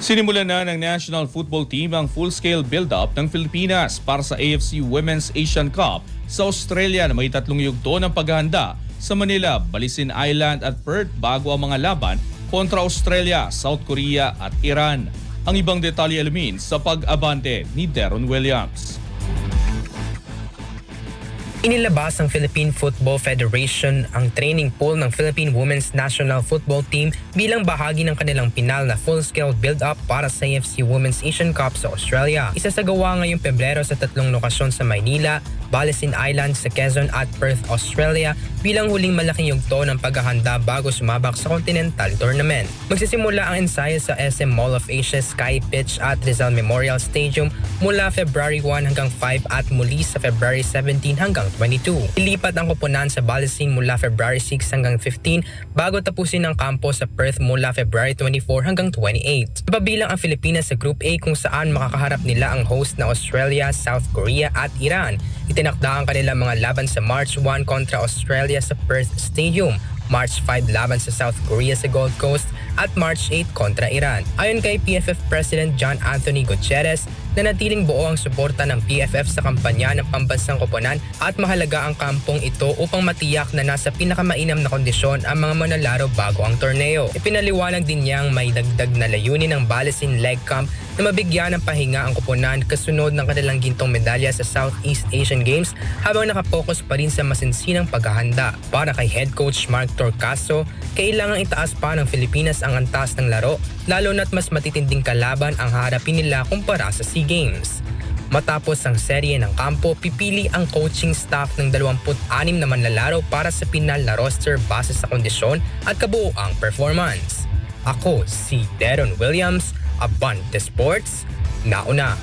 Sinimulan na ng national football team ang full-scale build-up ng Pilipinas para sa AFC Women's Asian Cup sa Australia na may 3 yugto ng paghahanda sa Manila, Balisin Island at Perth bago ang mga laban kontra Australia, South Korea at Iran. Ang ibang detalye alamin sa pag-abante ni Deron Williams. Inilabas ng Philippine Football Federation ang training pool ng Philippine Women's National Football Team bilang bahagi ng kanilang pinal na full-scale build-up para sa AFC Women's Asian Cup sa Australia. Isasagawa ngayong Pebrero sa 3 lokasyon sa Maynila, Balisin Island sa Quezon at Perth, Australia bilang huling malaking yugto ng paghahanda bago sumabak sa Continental Tournament. Magsisimula ang ensayo sa SM Mall of Asia Sky Pitch at Rizal Memorial Stadium mula February 1 hanggang 5 at muli sa February 17 hanggang 22. Ilipat ang koponan sa Balisin mula February 6 hanggang 15 bago tapusin ang kampo sa Perth mula February 24 hanggang 28. Ipabilang ang Pilipinas sa Group A kung saan makakaharap nila ang host na Australia, South Korea at Iran. Itinakda ang kanilang mga laban sa March 1 kontra Australia sa Perth Stadium, March 5 laban sa South Korea sa Gold Coast at March 8 kontra Iran. Ayon kay PFF President John Anthony Gutierrez, nanatiling buo ang suporta ng PFF sa kampanya ng pambansang koponan at mahalaga ang kampong ito upang matiyak na nasa pinakamainam na kondisyon ang mga manlalaro bago ang torneo. Ipinaliwanag din niyang may dagdag na layunin ng Balisin Leg Camp na mabigyan ng pahinga ang koponan kasunod ng kanilang gintong medalya sa Southeast Asian Games habang nakapokus pa rin sa masinsinang paghahanda. Para kay Head Coach Mark Torcaso, kailangang itaas pa ng Pilipinas ang antas ng laro lalo na't mas matitinding kalaban ang haharapin nila kumpara sa SEA Games. Matapos ang serye ng kampo, pipili ang coaching staff ng 26 na manlalaro para sa pinal na roster base sa kondisyon at kabuuang performance. Ako si Deron Williams, Abante Sports, nauna.